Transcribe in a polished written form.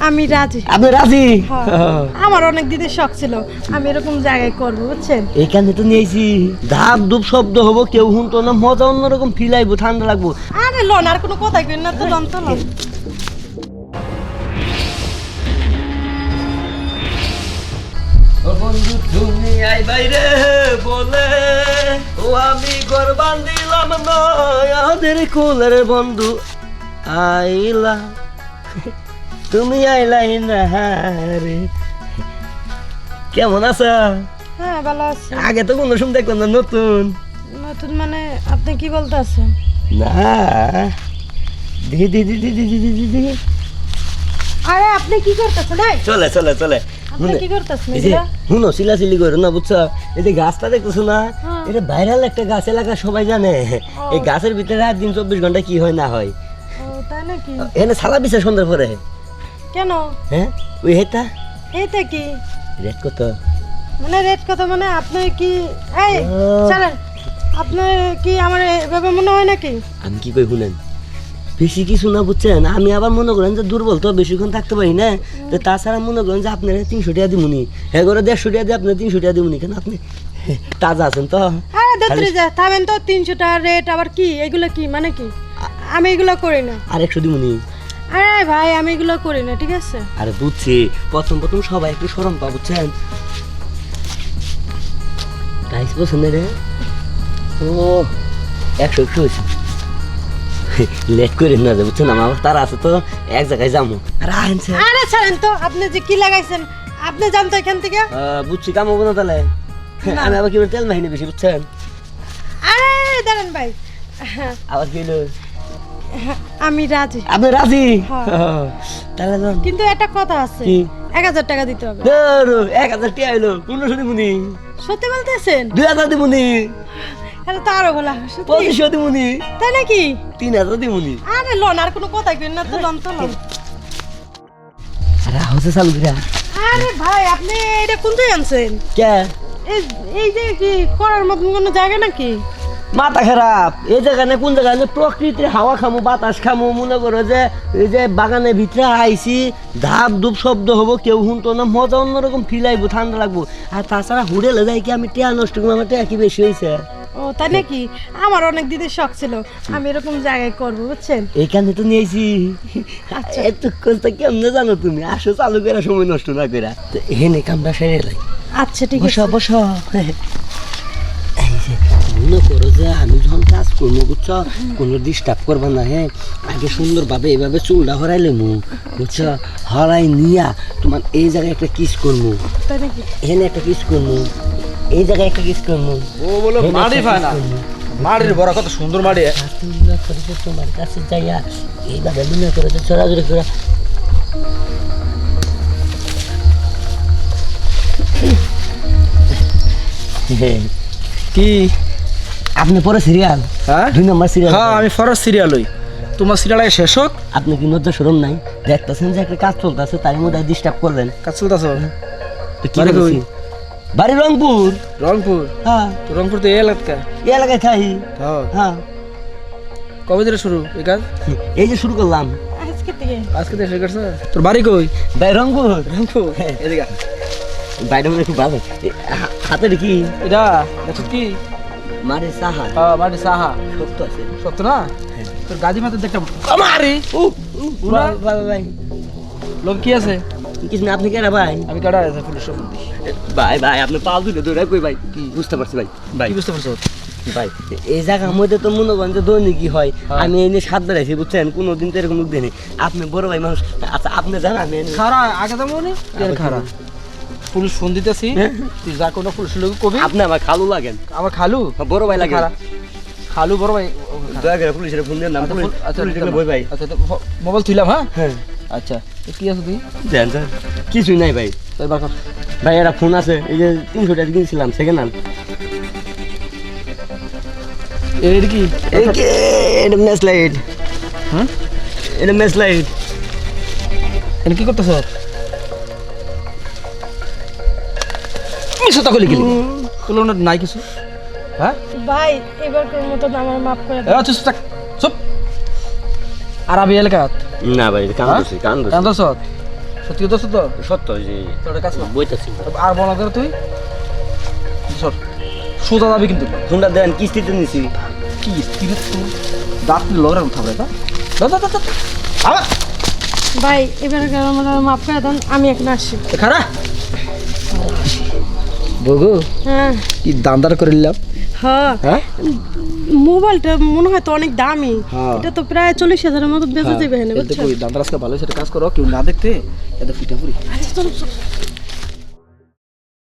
আমি রাজি। আপনি রাজি? আমার অনেক দিনের শখ ছিল আমি এরকম জায়গায় করবো, বুঝছেন? এইখানে তো নিয়েছি, ধাপ ধুপ শব্দ হবো, কেউ শুনতো না, মজা অন্যরকম ফিল আইবো, ঠান্ডা লাগবো। আরে লন, আর কোনো কথাই কই না তো, লন তো লন। বন্ধু তুমি আই বাইরে বলে ও আমি ঘর বান্ধিলাম নয় আমাদের কোলের বন্ধু আইলা তুমি আইলাই না রে। কেমন আছো? হ্যাঁ ভালো আছি। আগে তো কোনো সময় দেখলাম না, নতুন নতুন মানে আপনি কি বলতে আছেন? না দিদি দিদি দিদি দিদি দিদি আরে আপনি কি করতেছেন? চলে চলে চলে আপনি কি করতেছেন? এই যে শুনো, চিলাচিলি করো না, বুঝছো? এই যে গাছটা দেখতেছো না, হ্যাঁ। এটা ভাইরাল একটা গাছ, এলাকা সবাই জানে। এই গাছের ভিতরে রাত দিন 24 ঘন্টা কি হয় না হয়। ও তাই নাকি? এখানে সালা বিছে সন্ধ্যার পরে। কেন? হ্যাঁ ওই হেটা এইটা কি রেট কত? মানে রেট কত মানে আপনি কি এই চলেন, আপনার কি আমার এভাবে মনে হয় নাকি? আমি কি কই শুনেন, বেশি কিছু না বুঝছেন, আমি আবার মনে করেন যে দুর্বল তো, বেশিক্ষণ থাকতে পারি না, তো তাছাড়া মনে করেন যে আপনার 300 টাকা দিমুনি, হ্যাঁ করে 150 টাকা দিয়ে আপনার 300 টাকা দিমুনি, কেন আপনি তাজা আছেন তো? আরে দত্তরি যা থামেন তো, 300 টাকা রেট আবার কি? এগুলো কি মানে কি? আমি এগুলো করি না। আর 100 দিমুনি। আরে ভাই আমি এগুলো করি না, ঠিক আছে? আরে বুঝছি, প্রথম প্রথম সবাই একটু সরম পা, বুঝছেন? গাইস পছন্দ রে, ও 100 হয়েছে, লেট করেন না, বুঝছেন? আমার তারা আছে তো, এক জায়গায় যাবো। আরে আনছে, আরে ছাড়েন তো, আপনি যে কি লাগাইছেন আপনি জানতো এখান থেকে? বুঝছি কাম হবো না তাহলে। আমি আবার কি তেল মাহিনী বেশি, বুঝছেন? আরে দাঁড়ান ভাই, আবার কি হলো? আমি রাজি। আপনি রাজি? হ্যাঁ। তাহলে যান। কিন্তু একটা কথা আছে, কি? 1000 টাকা দিতে হবে। 1000 টাকা হইলো, 1500 দিমুনি, সত্যি বলতেছেন? 2000 দিমুনি, তাহলে তো আরো বলা সত্যি। 2500 দিমুনি, তাই নাকি? 3000 দিমুনি। আরে লন, আর কোনো কথাই কই না তো, লন তো লন। আরে হচ্ছে চালু করা। আরে ভাই আপনি এটা কোন জায়গায় আনছেন? কে? এই যে কি করার মতন কোনো জায়গা নাকি? মাথা খারাপ, এই জায়গায় কোন জায়গায় প্রকৃতির হাওয়া খামু, বাতাস খামু, মনে করো যে এই যে বাগানের ভিতরে আইছি, ধাপ ধুপ শব্দ হবো, কেউ শুনতো না, মজা অন্যরকম ফিল আইবো, ঠান্ডা লাগবো। আর তাছাড়া হুড়েলে যাই কি আমি টিয়া নষ্ট করবো, আমার টিয়া কি বেশি হয়েছে? ও তাই নাকি? আমার অনেক দিনের শখ ছিল আমি এরকম জায়গায় করবো, বুঝছেন? এইখানে তো নিয়েছি। এতক্ষণ তো কেমনে জানো তুমি, আসো চালু করে সময় নষ্ট না করে। তো এখানে কামটা সেরে লাই। আচ্ছা ঠিক আছে। বসো বসো। এই যে মনে করো যে আমি যখন কাজ করবো, বুঝছো, কোনো ডিস্টার্ব করবো না, হ্যাঁ? আগে সুন্দরভাবে এইভাবে চুলটা হরাইলে মু, বুঝছো, হরাই নিয়া তোমার এই জায়গায় একটা কিস করবো, তাই নাকি? এখানে একটা কিস করবো, এই জায়গায় একটা কিস করবো। ও বলো মাড়ি পায় না, মাড়ির বড় কত সুন্দর মাড়ি। তোমার কাছে যাইয়া এইভাবে মনে করো যে চড়াচড়ি করে কি আপনি পরে সিরিয়াল? হ্যাঁ 2 নম্বর সিরিয়াল। হ্যাঁ আমি ফরস সিরিয়াল হই, তোমার সিরিয়াল আগে শেষ হোক। আপনি কি নজর সরম নাই? দেখতেছেন যে একটা কাজ চলতেছে, তার মধ্যে ডিস্টার্ব করলেন। কাজ চলতেছ? তো কি বাড়ি কই? বলছি? বাড়ি রংপুর। রংপুর? হ্যাঁ তো রংপুর তো এই এলাকা। এই এলাকায় থাই। হ্যাঁ হ্যাঁ কবে ধরে শুরু এই কাজ? এই যে শুরু করলাম আজকে থেকে। আজকে থেকে শুরু করছ? তোর বাড়ি কই? ভাই রংপুর। রংপুর? এদিকে আয়। বাইরে মনে খুব ভালো। হাতে কি এটা দেখছ কি? মারে সাহা হ্যাঁ বাড়ি সাহা। শক্ত আছে। সত্য না? তোর গাদি মাথায় দেখতাম মারি। ভাই ভাই লোক কি আছে? কিছু না, আপনি কেনা ভাই? আমি কাটা আছে পুলিশ সম্বন্ধে। ভাই ভাই আপনি পাও দুটো দৌড়াই কই ভাই? কি বুঝতে পারছি ভাই। ভাই কি বুঝতে পারছো? ভাই এই জায়গার মধ্যে তো মনে করেন যে দৈনিকই হয়, হ্যাঁ। আমি এনে 7 বেড়াইছি, বুঝছেন, কোনোদিন তো এরকম মুখ দেয়নি। আপনি বড় ভাই মানুষ, আচ্ছা আপনি জানেন আমি খারা আগে তো মনে খারা পুলিশ ফোন দিতেছি, তুই যা কোনো পুলিশ লোক কবি আপনি আমার খালু লাগেন। আমার খালু বড় ভাই লাগে। খারা খালু বড় ভাই। দয়া করে পুলিশের ফোন দেন না। আচ্ছা পুলিশ দেখলে ভয় ভাই। আচ্ছা মোবাইল তুইলাম। হ্যাঁ হ্যাঁ আচ্ছা তো কি আছে তুই? দেন স্যার, কিছুই নাই ভাই। তো এবার কর। ভাই একটা ফোন আছে, এই যে 300 টাকা কিনছিলাম, সেকেন্ড হ্যান্ড। এটা কি? এটা ম্যাচ লাইট। হ্যাঁ এটা ম্যাচ লাইট। এটা কি করতেছ? মিশো তাকলি গেলি তুলো নাই কিছু। হ্যাঁ ভাই এবারকার মতো আমার মাফ করে এ চুপ থাক চুপ। আর আমি এলাকাত না ভাই কান দছি কান দছি। কান্দছ? সত্যি কথা তো সত্য যে তোর একটা কাজ কর বইতাছি আর বলা করে তুই সর সোজা যাবি কিন্তু ফোনটা দেন কিস্তিতে নিছি কি স্ত্রী তোর দাঁত লগের উঠা হবে না দাদা দাদা আবার ভাই এবারে আমার মাফ করে দেন, আমি এখন আসি। খারা বগো হ্যাঁ কি দামদার করে নিলাম হ্যাঁ হ্যাঁ মোবাইলটা মনে হয় তো অনেক দামি, হ্যাঁ। এটা তো প্রায় 40,000-এর মতো বেঁচে যাবে, এতে বুঝছো? কই দামদার আজকে ভালো সেটা কাজ করো কেউ না দেখতে এত ফিটা পুরি আচ্ছা চলো চলো